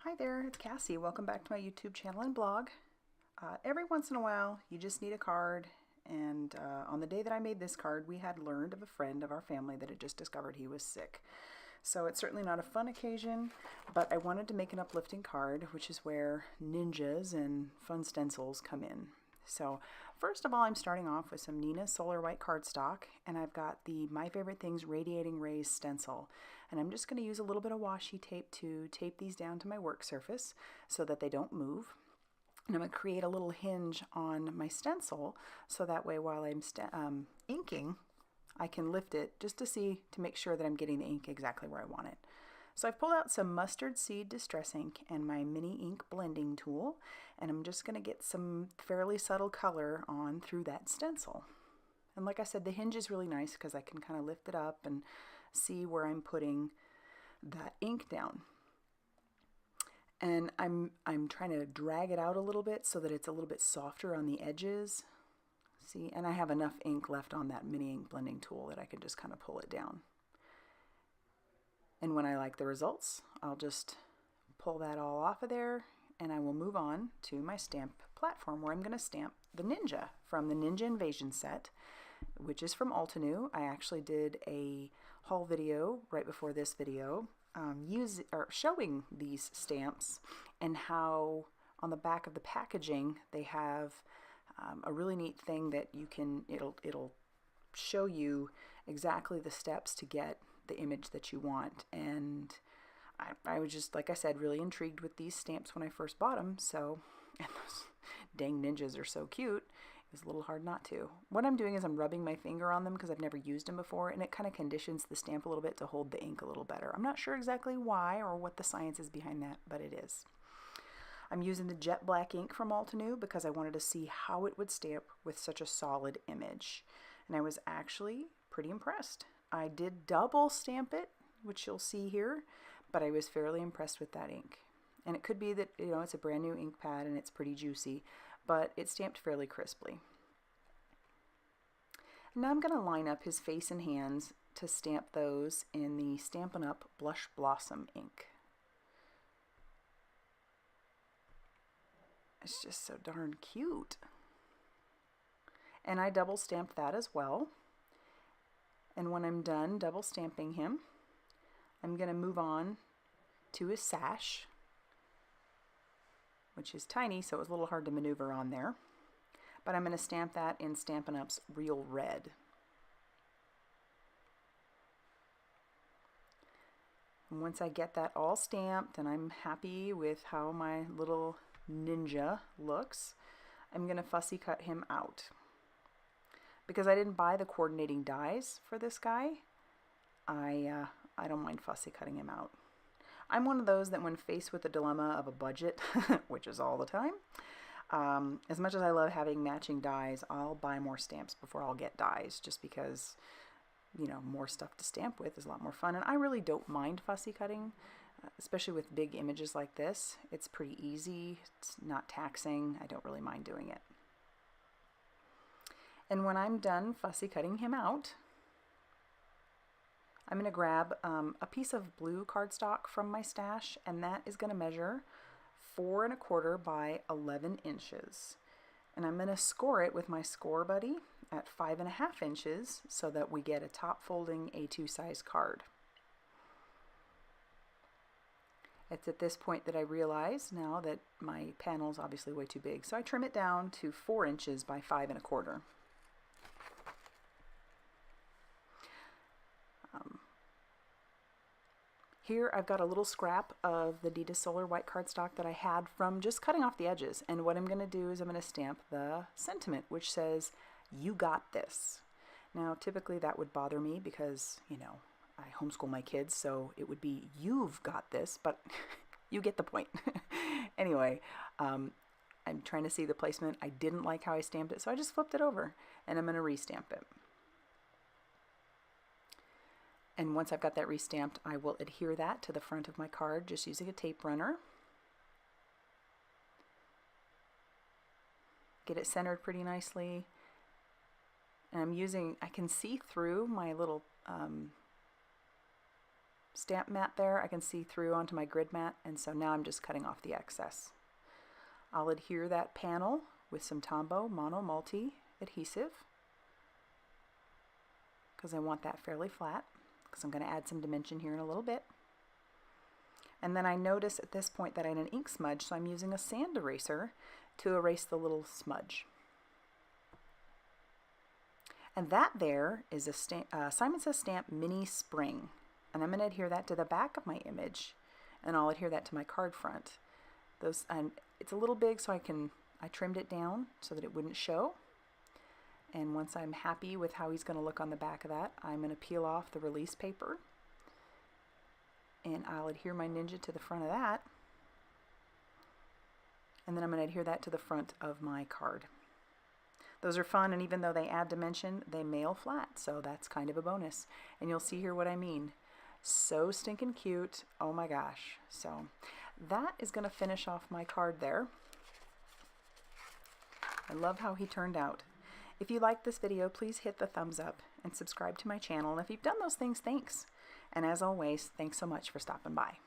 Hi there, it's Cassie. Welcome back to my YouTube channel and blog. Every once in a while, you just need a card, and on the day that I made this card, we had learned of a friend of our family that had just discovered he was sick. So it's certainly not a fun occasion, but I wanted to make an uplifting card, which is where ninjas and fun stencils come in. So first of all, I'm starting off with some Neenah Solar White cardstock, and I've got the My Favorite Things Radiating Rays stencil. And I'm just going to use a little bit of washi tape to tape these down to my work surface so that they don't move. And I'm going to create a little hinge on my stencil so that way while I'm inking, I can lift it just to make sure that I'm getting the ink exactly where I want it. So I've pulled out some mustard seed distress ink and my mini ink blending tool, and I'm just going to get some fairly subtle color on through that stencil. And like I said, the hinge is really nice because I can kind of lift it up and see where I'm putting that ink down. And I'm trying to drag it out a little bit so that it's a little bit softer on the edges. See, and I have enough ink left on that mini ink blending tool that I can just kind of pull it down. And when I like the results, I'll just pull that all off of there, and I will move on to my stamp platform where I'm going to stamp the Ninja from the Ninja Invasion set, which is from Altenew. I actually did a haul video right before this video showing these stamps and how on the back of the packaging they have a really neat thing that you can, it'll show you exactly the steps to get the image that you want. And I was just, like I said, really intrigued with these stamps when I first bought them. So, and those dang ninjas are so cute. It was a little hard not to. What I'm doing is I'm rubbing my finger on them because I've never used them before, and it kind of conditions the stamp a little bit to hold the ink a little better. I'm not sure exactly why or what the science is behind that, but it is. I'm using the jet black ink from Altenew because I wanted to see how it would stamp with such a solid image. And I was actually pretty impressed. I did double stamp it, which you'll see here, but I was fairly impressed with that ink. And it could be that, you know, it's a brand new ink pad and it's pretty juicy, but it stamped fairly crisply. Now I'm going to line up his face and hands to stamp those in the Stampin' Up! Blush Blossom ink. It's just so darn cute. And I double stamped that as well. And when I'm done double stamping him, I'm going to move on to his sash, which is tiny, so it was a little hard to maneuver on there. But I'm going to stamp that in Stampin' Up's Real Red. And once I get that all stamped and I'm happy with how my little ninja looks, I'm going to fussy cut him out. Because I didn't buy the coordinating dies for this guy, I don't mind fussy cutting him out. I'm one of those that when faced with the dilemma of a budget, which is all the time, as much as I love having matching dies, I'll buy more stamps before I'll get dies, just because, you know, more stuff to stamp with is a lot more fun. And I really don't mind fussy cutting, especially with big images like this. It's pretty easy, it's not taxing, I don't really mind doing it. And when I'm done fussy cutting him out, I'm going to grab a piece of blue cardstock from my stash, and that is going to measure 4 1/4 by 11 inches. And I'm going to score it with my score buddy at 5 1/2 inches so that we get a top folding A2 size card. It's at this point that I realize now that my panel is obviously way too big, so I trim it down to 4 inches by 5 1/4. Here I've got a little scrap of the Neenah Solar White cardstock that I had from just cutting off the edges, and what I'm going to do is I'm going to stamp the sentiment, which says, "You got this." Now typically that would bother me because, you know, I homeschool my kids, so it would be "You've got this," but you get the point. Anyway, I'm trying to see the placement. I didn't like how I stamped it, so I just flipped it over, and I'm going to restamp it. And once I've got that restamped, I will adhere that to the front of my card just using a tape runner. Get it centered pretty nicely. And I can see through my little stamp mat there, I can see through onto my grid mat, and so now I'm just cutting off the excess. I'll adhere that panel with some Tombow Mono Multi adhesive because I want that fairly flat, because I'm going to add some dimension here in a little bit. And then I notice at this point that I had an ink smudge, so I'm using a sand eraser to erase the little smudge. And that there is a Simon Says Stamp Mini Spring. And I'm going to adhere that to the back of my image, and I'll adhere that to my card front. It's a little big, so I trimmed it down so that it wouldn't show. And once I'm happy with how he's going to look on the back of that, I'm going to peel off the release paper, and I'll adhere my Ninja to the front of that. And then I'm going to adhere that to the front of my card. Those are fun, and even though they add dimension, they mail flat, so that's kind of a bonus. And you'll see here what I mean. So stinking cute. Oh my gosh. So that is going to finish off my card there. I love how he turned out. If you liked this video, please hit the thumbs up and subscribe to my channel. And if you've done those things, thanks. And as always, thanks so much for stopping by.